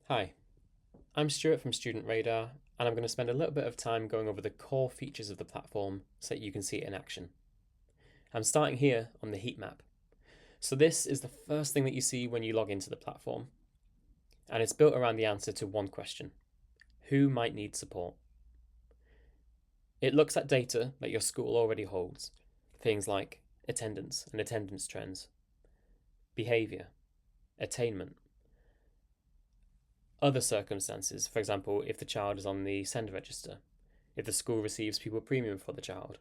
Hi, I'm Stuart from Student Radar, and I'm going to spend a little bit of time going over the core features of the platform so that you can see it in action. I'm starting here on the heat map. So, this is the first thing that you see when you log into the platform, and it's built around the answer to one question: who might need support? It looks at data that your school already holds, things like attendance and attendance trends, behaviour, attainment, other circumstances, for example, if the child is on the send register, if the school receives pupil premium for the child.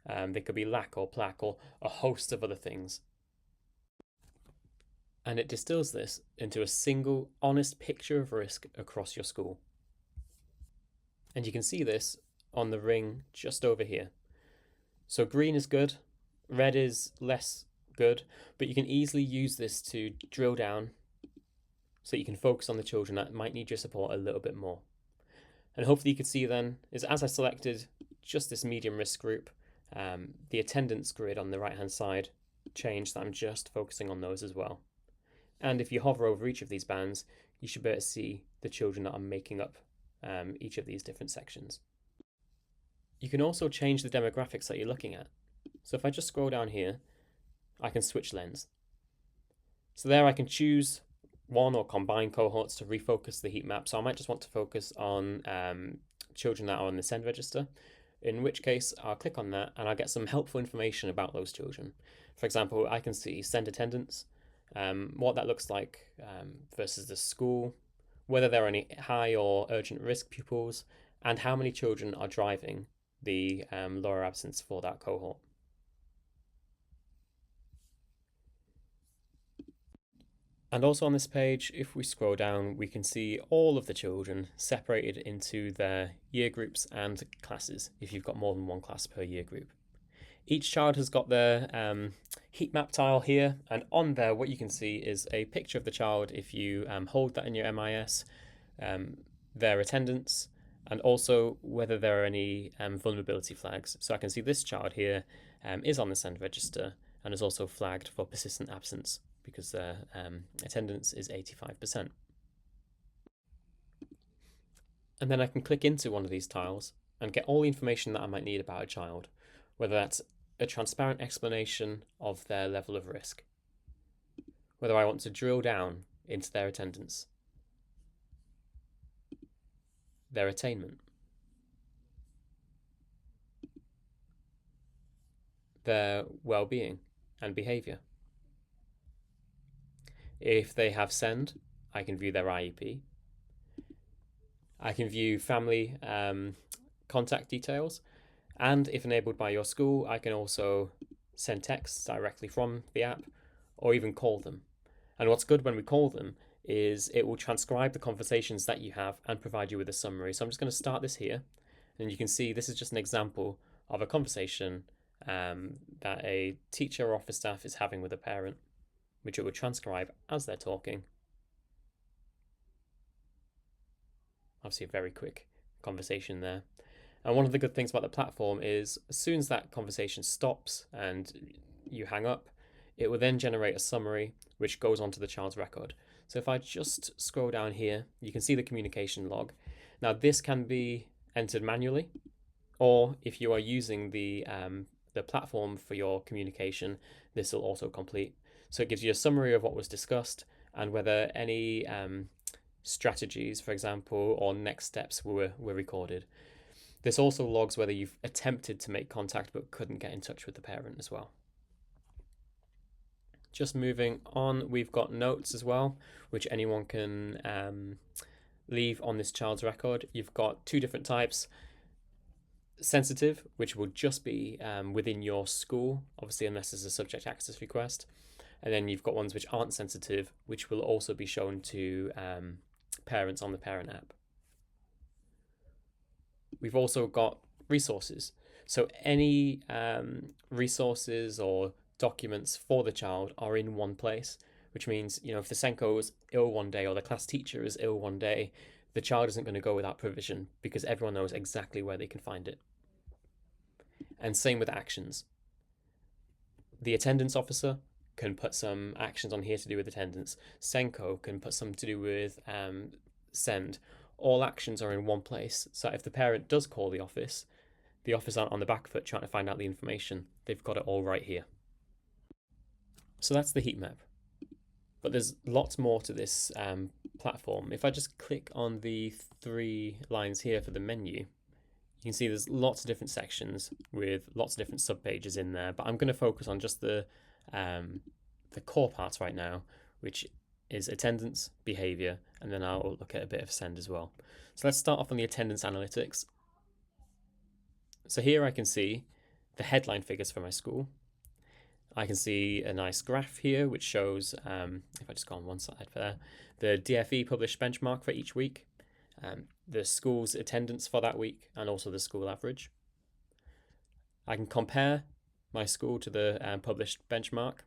They could be lack or plaque or a host of other things. And it distills this into a single, honest picture of risk across your school. And you can see this on the ring just over here. So green is good, red is less good, but you can easily use this to drill down so you can focus on the children that might need your support a little bit more. And hopefully you could see then is as I selected just this medium risk group, the attendance grid on the right hand side changed, that I'm just focusing on those as well. And if you hover over each of these bands, you should be able to see the children that are making up each of these different sections. You can also change the demographics that you're looking at. So if I just scroll down here, I can switch lens. So there I can choose one or combine cohorts to refocus the heat map. So I might just want to focus on children that are on the send register, in which case I'll click on that and I'll get some helpful information about those children. For example, I can see send attendance, what that looks like versus the school, whether there are any high or urgent risk pupils, and how many children are driving the lower absence for that cohort. And also on this page, if we scroll down, we can see all of the children separated into their year groups and classes if you've got more than one class per year group. Each child has got their heat map tile here, and on there what you can see is a picture of the child if you hold that in your MIS, their attendance, and also whether there are any vulnerability flags. So I can see this child here is on the send register and is also flagged for persistent absence because their attendance is 85%. And then I can click into one of these tiles and get all the information that I might need about a child, whether that's a transparent explanation of their level of risk, whether I want to drill down into their attendance, their attainment, their well-being and behaviour. If they have send, I can view their IEP. I can view family contact details, and if enabled by your school, I can also send texts directly from the app or even call them. And what's good when we call them is it will transcribe the conversations that you have and provide you with a summary. So I'm just going to start this here, and you can see this is just an example of a conversation that a teacher or office staff is having with a parent, which it will transcribe as they're talking. Obviously, a very quick conversation there. And one of the good things about the platform is as soon as that conversation stops and you hang up, it will then generate a summary which goes onto the child's record. So if I just scroll down here, you can see the communication log. Now this can be entered manually, or if you are using the platform for your communication, this will also complete. So it gives you a summary of what was discussed and whether any strategies, for example, or next steps were recorded. This also logs whether you've attempted to make contact but couldn't get in touch with the parent as well. Just moving on, we've got notes as well, which anyone can leave on this child's record. You've got two different types. Sensitive, which will just be within your school, obviously unless there's a subject access request. And then you've got ones which aren't sensitive, which will also be shown to parents on the parent app. We've also got resources. So any resources or documents for the child are in one place, which means, if the Senko is ill one day or the class teacher is ill one day, the child isn't going to go without provision because everyone knows exactly where they can find it. And same with actions. The attendance officer can put some actions on here to do with attendance. Senko can put some to do with send, all actions are in one place. So if the parent does call the office aren't on the back foot trying to find out the information. They've got it all right here. So that's the heat map. But there's lots more to this platform. If I just click on the 3 lines here for the menu, you can see there's lots of different sections with lots of different subpages in there. But I'm going to focus on just the core parts right now, which is attendance, behavior, and then I'll look at a bit of send as well. So let's start off on the attendance analytics. So here I can see the headline figures for my school. I can see a nice graph here which shows, if I just go on one side there, the DFE published benchmark for each week, the school's attendance for that week, and also the school average. I can compare my school to the published benchmark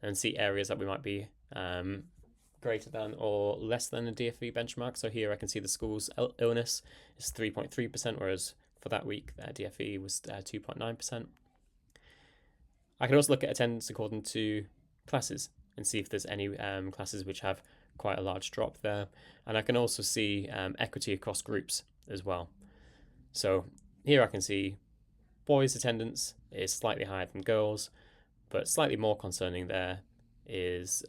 and see areas that we might be greater than or less than the DFE benchmark. So here I can see the school's illness is 3.3%, whereas for that week, DFE was 2.9%. I can also look at attendance according to classes and see if there's any classes which have quite a large drop there. And I can also see equity across groups as well. So here I can see boys' attendance is slightly higher than girls, but slightly more concerning there is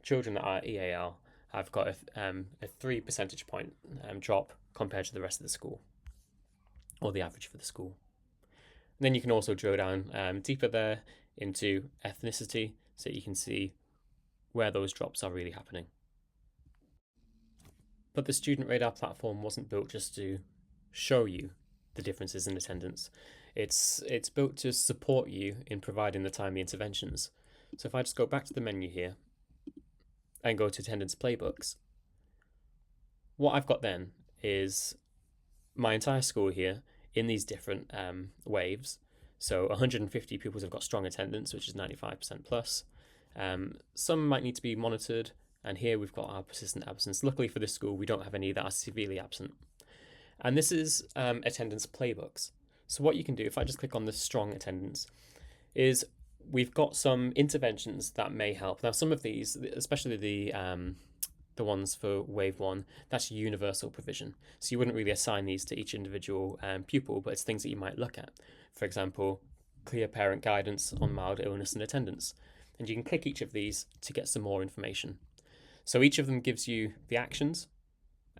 children that are EAL have got a 3 percentage point drop compared to the rest of the school, or the average for the school. And then you can also drill down deeper there into ethnicity, so you can see where those drops are really happening. But the Student Radar platform wasn't built just to show you the differences in attendance. It's built to support you in providing the timely interventions. So if I just go back to the menu here and go to attendance playbooks, what I've got then is my entire school here in these different waves. So 150 pupils have got strong attendance, which is 95% plus. Some might need to be monitored, and here we've got our persistent absence. Luckily for this school, we don't have any that are severely absent. And this is attendance playbooks. So what you can do, if I just click on the strong attendance, is we've got some interventions that may help. Now, some of these, especially the ones for wave 1, that's universal provision. So you wouldn't really assign these to each individual pupil, but it's things that you might look at. For example, clear parent guidance on mild illness and attendance. And you can click each of these to get some more information. So each of them gives you the actions,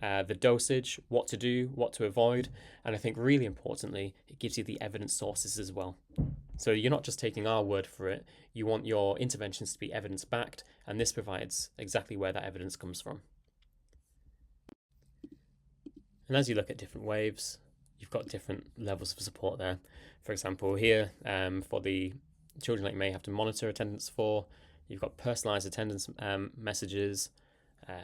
the dosage, what to do, what to avoid, and I think really importantly, it gives you the evidence sources as well. So you're not just taking our word for it, you want your interventions to be evidence backed, and this provides exactly where that evidence comes from. And as you look at different waves, you've got different levels of support there. For example, here for the children that you may have to monitor attendance for, you've got personalised attendance messages,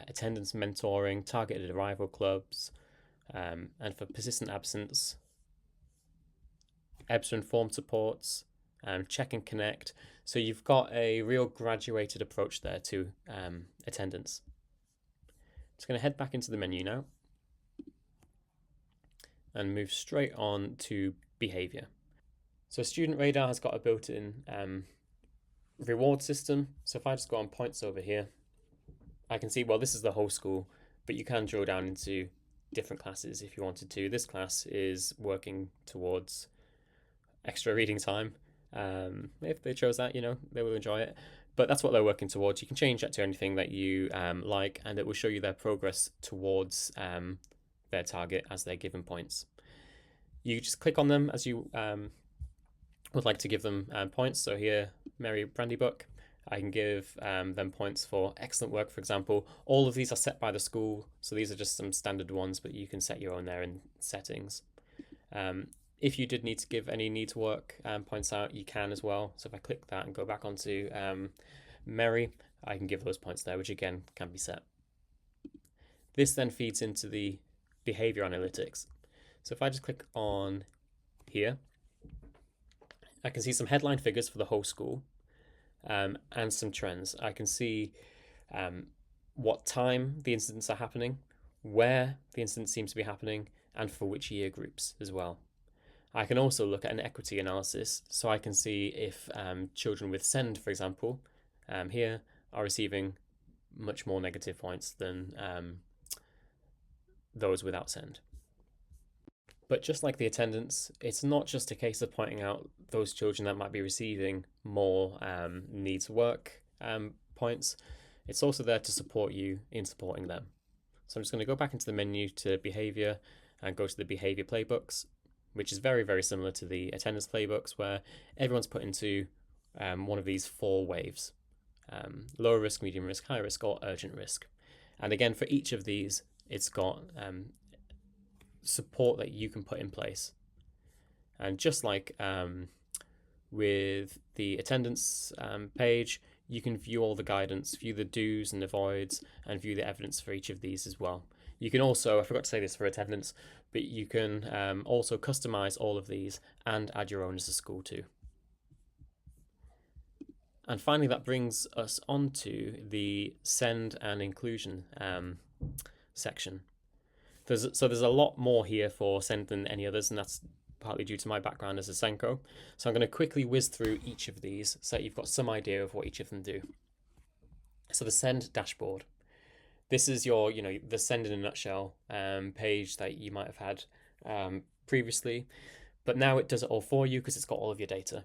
attendance mentoring, targeted arrival clubs, and for persistent absence, EBSA informed supports, check and connect. So you've got a real graduated approach there to attendance. Just going to head back into the menu now and move straight on to behaviour. So Student Radar has got a built-in reward system. So if I just go on points over here, I can see, well, this is the whole school, but you can drill down into different classes if you wanted to. This class is working towards extra reading time. If they chose that, they will enjoy it. But that's what they're working towards. You can change that to anything that you like, and it will show you their progress towards their target as they're given points. You just click on them as you would like to give them points. So here, Mary Brandybuck, I can give them points for excellent work, for example. All of these are set by the school, so these are just some standard ones, but you can set your own there in settings. If you did need to give any needs work points out, you can as well. So if I click that and go back onto Mary, I can give those points there, which again can be set. This then feeds into the behavior analytics. So if I just click on here, I can see some headline figures for the whole school and some trends. I can see what time the incidents are happening, where the incidents seem to be happening, and for which year groups as well. I can also look at an equity analysis, so I can see if children with SEND, for example, here are receiving much more negative points than those without SEND. But just like the attendance, it's not just a case of pointing out those children that might be receiving more needs work points. It's also there to support you in supporting them. So I'm just going to go back into the menu to behavior and go to the behavior playbooks, which is very, very similar to the attendance playbooks, where everyone's put into one of these 4 waves: lower risk, medium risk, high risk, or urgent risk. And again, for each of these, it's got support that you can put in place. And just like with the attendance page, you can view all the guidance, view the do's and avoids, and view the evidence for each of these as well. You can also, I forgot to say this for attendance, but you can also customize all of these and add your own as a school too. And finally, that brings us on to the SEND and inclusion section. There's a lot more here for SEND than any others, and that's partly due to my background as a SENCO. So I'm going to quickly whiz through each of these so that you've got some idea of what each of them do. So the SEND dashboard. This is your, the SEND in a nutshell page that you might have had previously, but now it does it all for you because it's got all of your data.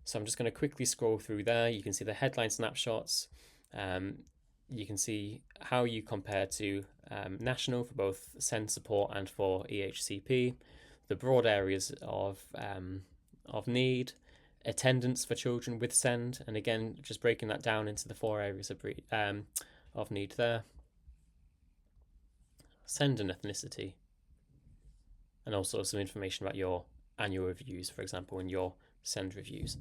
So I'm just going to quickly scroll through there. You can see the headline snapshots. You can see how you compare to national for both SEND support and for EHCP, the broad areas of need, attendance for children with SEND, and again, just breaking that down into the 4 areas of need there. SEND and ethnicity, and also some information about your annual reviews, for example, in your SEND reviews.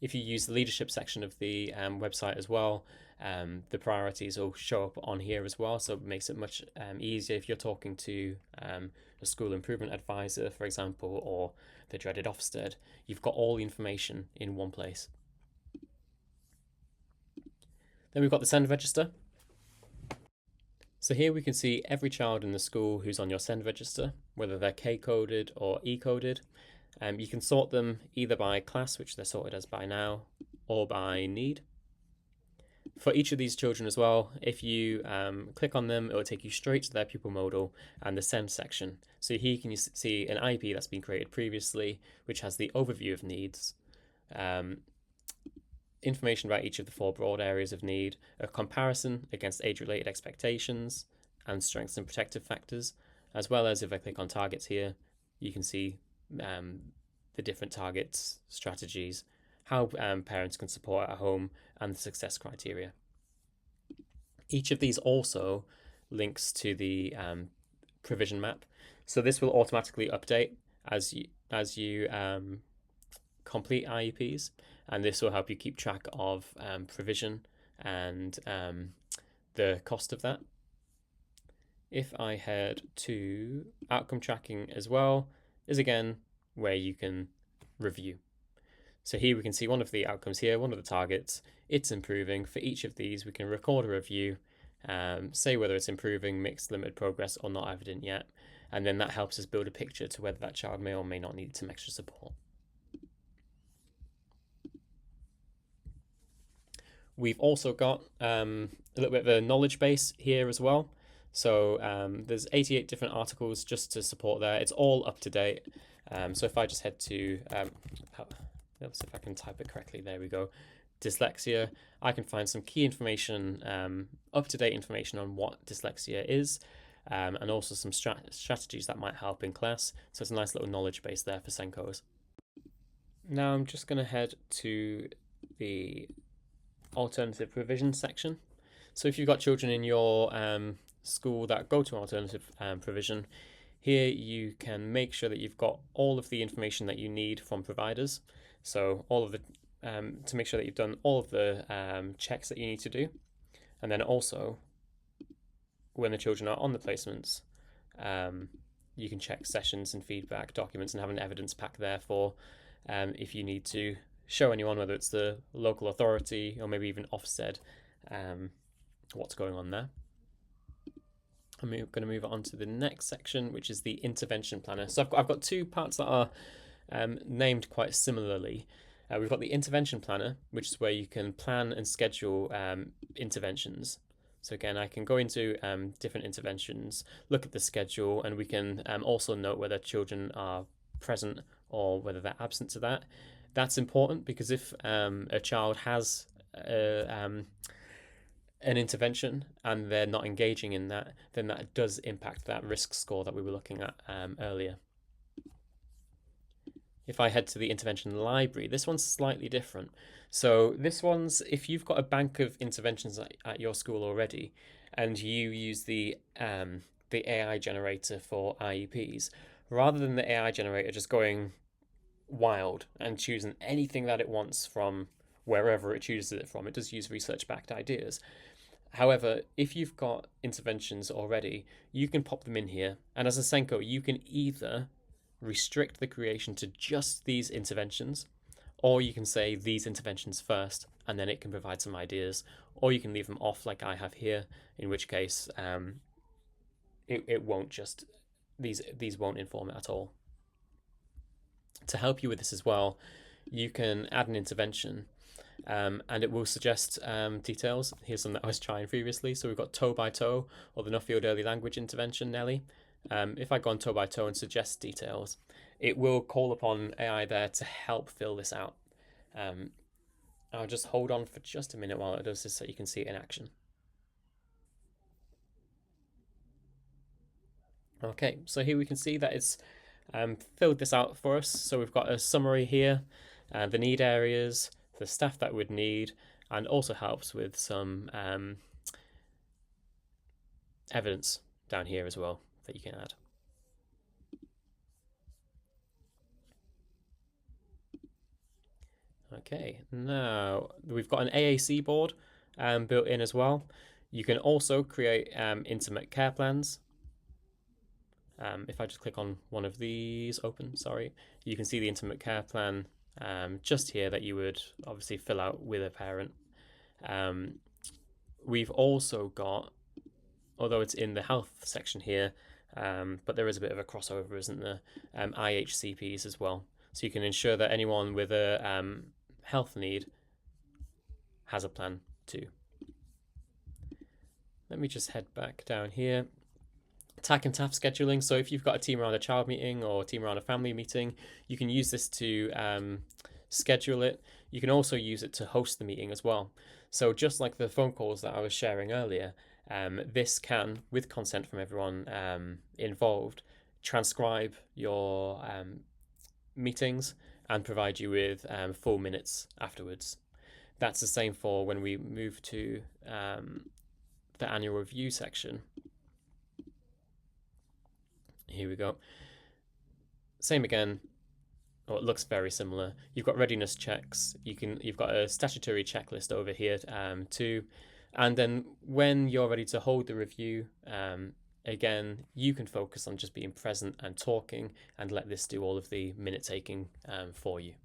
If you use the leadership section of the website as well, the priorities will show up on here as well, so it makes it much easier if you're talking to a school improvement advisor, for example, or the dreaded Ofsted. You've got all the information in one place. Then we've got the SEND register. So here we can see every child in the school who's on your SEND register, whether they're K-coded or E-coded. You can sort them either by class, which they're sorted as by now, or by need. For each of these children as well, if you click on them, it will take you straight to their pupil modal and the SEND section. So here you can see an IEP that's been created previously, which has the overview of needs, information about each of the 4 broad areas of need, a comparison against age-related expectations, and strengths and protective factors, as well as if I click on targets here, you can see the different targets, strategies, how parents can support at home, and the success criteria. Each of these also links to the provision map. So this will automatically update as you complete IEPs, and this will help you keep track of provision and the cost of that. If I head to outcome tracking as well, is again where you can review. So here we can see one of the outcomes here, one of the targets, it's improving. For each of these, we can record a review, say whether it's improving, mixed, limited progress, or not evident yet. And then that helps us build a picture to whether that child may or may not need some extra support. We've also got a little bit of a knowledge base here as well. So there's 88 different articles just to support there. It's all up to date. So if I just head to, let's see if I can type it correctly. There we go. Dyslexia. I can find some key information, up-to-date information on what dyslexia is, and also some strategies that might help in class. So it's a nice little knowledge base there for SENCOs. Now I'm just going to head to the alternative provision section. So if you've got children in your school that go to alternative provision, here you can make sure that you've got all of the information that you need from providers. So all of the to make sure that you've done all of the checks that you need to do, and then also when the children are on the placements, you can check sessions and feedback documents and have an evidence pack there for if you need to show anyone, whether it's the local authority or maybe even Ofsted, what's going on there. I'm going to move on to the next section, which is the intervention planner. So I've got 2 parts that are named quite similarly. We've got the intervention planner, which is where you can plan and schedule interventions. So again, I can go into different interventions, look at the schedule, and we can also note whether children are present or whether they're absent to that. That's important because if a child has an intervention and they're not engaging in that, then that does impact that risk score that we were looking at earlier. If I head to the intervention library, this one's slightly different. So this one's, if you've got a bank of interventions at your school already, and you use the AI generator for IEPs, rather than the AI generator just going wild and choosing anything that it wants from wherever it chooses it from, it does use research-backed ideas. However, if you've got interventions already, you can pop them in here, and as a Senko, you can either restrict the creation to just these interventions, or you can say these interventions first, and then it can provide some ideas, or you can leave them off like I have here, in which case it won't just, these won't inform it at all. To help you with this as well, you can add an intervention and it will suggest details. Here's some that I was trying previously. So we've got toe by toe, or the Nuffield Early Language Intervention, Nelly. If I go on toe by toe and suggest details, it will call upon AI there to help fill this out. I'll just hold on for just a minute while it does this so you can see it in action. Okay, so here we can see that it's filled this out for us. So we've got a summary here, the need areas, the staff that would need, and also helps with some evidence down here as well that you can add. Okay, now we've got an AAC board built in as well. You can also create intimate care plans. If I just click on one of these, open, sorry, you can see the intimate care plan just here that you would obviously fill out with a parent. We've also got, although it's in the health section here, but there is a bit of a crossover, isn't there? IHCPs as well. So you can ensure that anyone with a health need has a plan too. Let me just head back down here. TAC and TAF scheduling. So if you've got a team around a child meeting or a team around a family meeting, you can use this to schedule it. You can also use it to host the meeting as well. So just like the phone calls that I was sharing earlier, this can, with consent from everyone involved, transcribe your meetings and provide you with full minutes afterwards. That's the same for when we move to the annual review section. Here we go. Same again. Oh, it looks very similar. You've got readiness checks. You've got a statutory checklist over here too. And then when you're ready to hold the review, again, you can focus on just being present and talking and let this do all of the minute taking for you.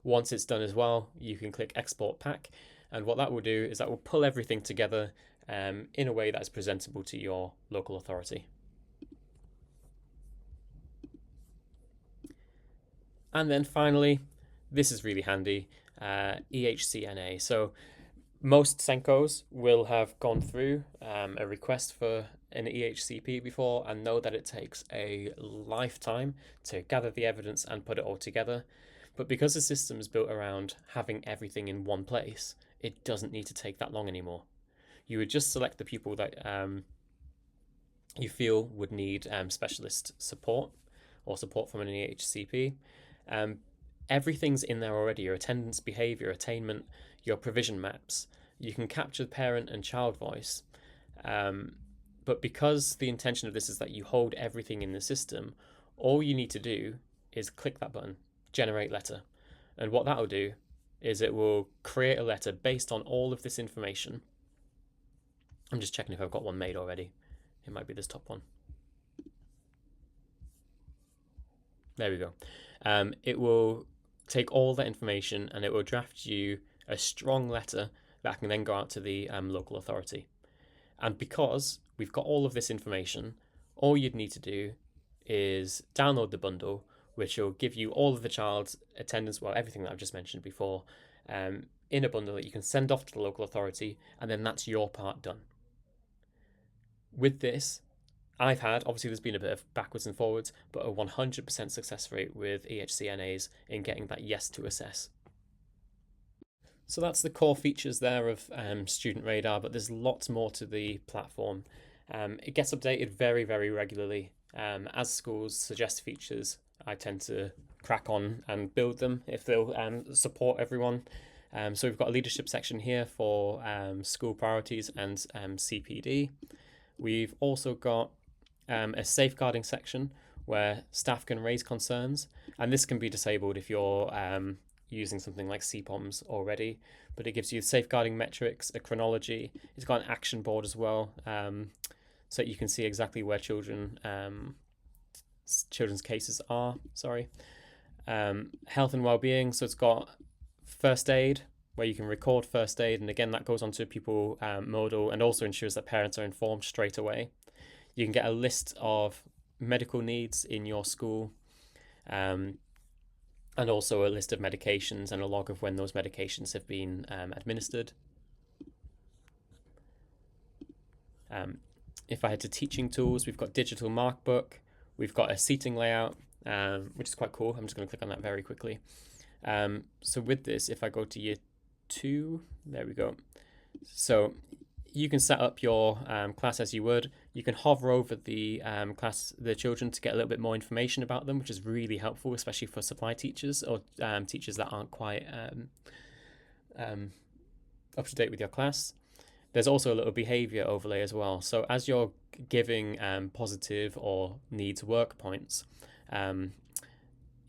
Once it's done as well, you can click Export Pack. And what that will do is that will pull everything together in a way that's presentable to your local authority. And then finally, this is really handy, EHCNA. So most Senkos will have gone through a request for an EHCP before and know that it takes a lifetime to gather the evidence and put it all together. But because the system is built around having everything in one place, it doesn't need to take that long anymore. You would just select the people that you feel would need specialist support or support from an EHCP. Everything's in there already: your attendance, behaviour, attainment, your provision maps. You can capture parent and child voice. But because the intention of this is that you hold everything in the system, all you need to do is click that button, generate letter. And what that'll do is it will create a letter based on all of this information. I'm just checking if I've got one made already. It might be this top one. There we go. It will take all that information and it will draft you a strong letter that can then go out to the local authority. And because we've got all of this information, all you'd need to do is download the bundle, which will give you all of the child's attendance, well, everything that I've just mentioned before. in a bundle that you can send off to the local authority, and then that's your part done. With this, I've had, obviously there's been a bit of backwards and forwards, but a 100% success rate with EHCNAs in getting that yes to assess. So that's the core features there of Student Radar, but there's lots more to the platform. It gets updated very, very regularly. As schools suggest features, I tend to crack on and build them if they'll support everyone. So we've got a leadership section here for school priorities and CPD. We've also got a safeguarding section where staff can raise concerns, and this can be disabled if you're using something like CPOMs already, but it gives you safeguarding metrics, a chronology. It's got an action board as well, so you can see exactly where children's cases are. Health and well-being, so it's got first aid, where you can record first aid, and again that goes onto pupil modal and also ensures that parents are informed straight away. You can get a list of medical needs in your school, and also a list of medications and a log of when those medications have been administered. If I head to teaching tools, we've got digital markbook, we've got a seating layout, which is quite cool. I'm just going to click on that very quickly. So with this, if I go to year 2, there we go. So you can set up your class as you would. You can hover over the children to get a little bit more information about them, which is really helpful, especially for supply teachers or teachers that aren't quite up to date with your class. There's also a little behavior overlay as well. So as you're giving positive or needs work points,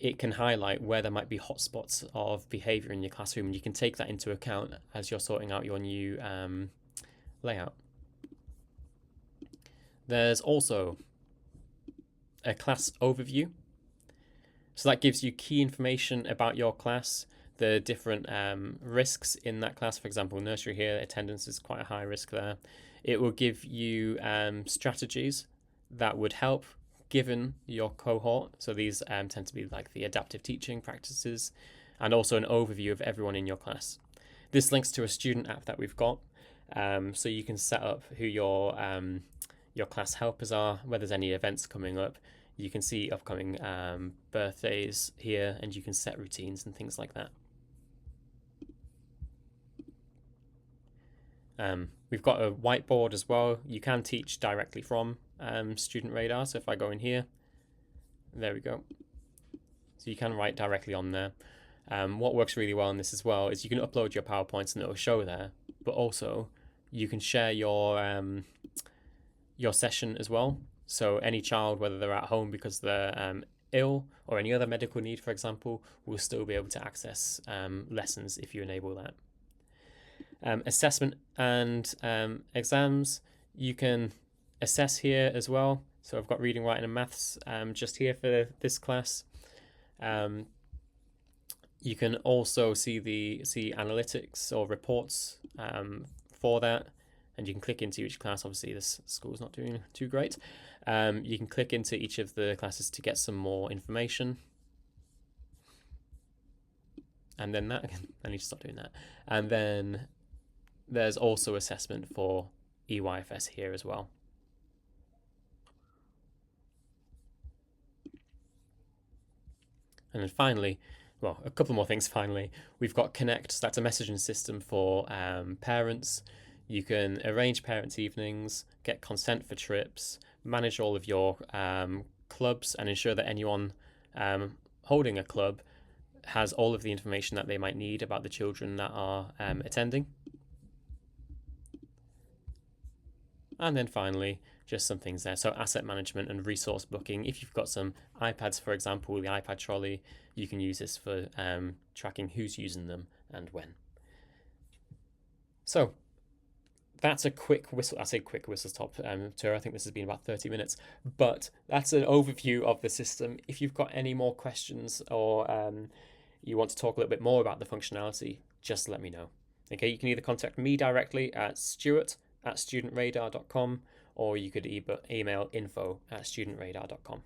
it can highlight where there might be hotspots of behavior in your classroom, and you can take that into account as you're sorting out your new layout. There's also a class overview. So that gives you key information about your class, the different risks in that class. For example, nursery here, attendance is quite a high risk there. It will give you strategies that would help given your cohort. So these tend to be like the adaptive teaching practices, and also an overview of everyone in your class. This links to a student app that we've got, so you can set up who your class helpers are, where there's any events coming up. You can see upcoming birthdays here, and you can set routines and things like that. We've got a whiteboard as well. You can teach directly from Student Radar. So if I go in here, there we go. So you can write directly on there. What works really well in this as well is you can upload your PowerPoints and it'll show there, but also you can share your session as well. So any child, whether they're at home because they're ill or any other medical need, for example, will still be able to access lessons if you enable that. Assessment and exams, you can assess here as well. So I've got reading, writing and maths just here for this class. You can also see analytics or reports for that, and you can click into each class. Obviously this school's not doing too great. You can click into each of the classes to get some more information. And then that, I need to stop doing that. And then there's also assessment for EYFS here as well. And then finally, well, a couple more things finally. We've got Connect, so that's a messaging system for parents. You can arrange parents' evenings, get consent for trips, manage all of your clubs, and ensure that anyone holding a club has all of the information that they might need about the children that are attending. And then finally, just some things there. So asset management and resource booking. If you've got some iPads, for example, the iPad trolley, you can use this for tracking who's using them and when. So that's a quick whistle. I say quick whistle stop tour. I think this has been about 30 minutes, but that's an overview of the system. If you've got any more questions or you want to talk a little bit more about the functionality, just let me know. Okay, you can either contact me directly at stuart@studentradar.com, or you could email info@studentradar.com.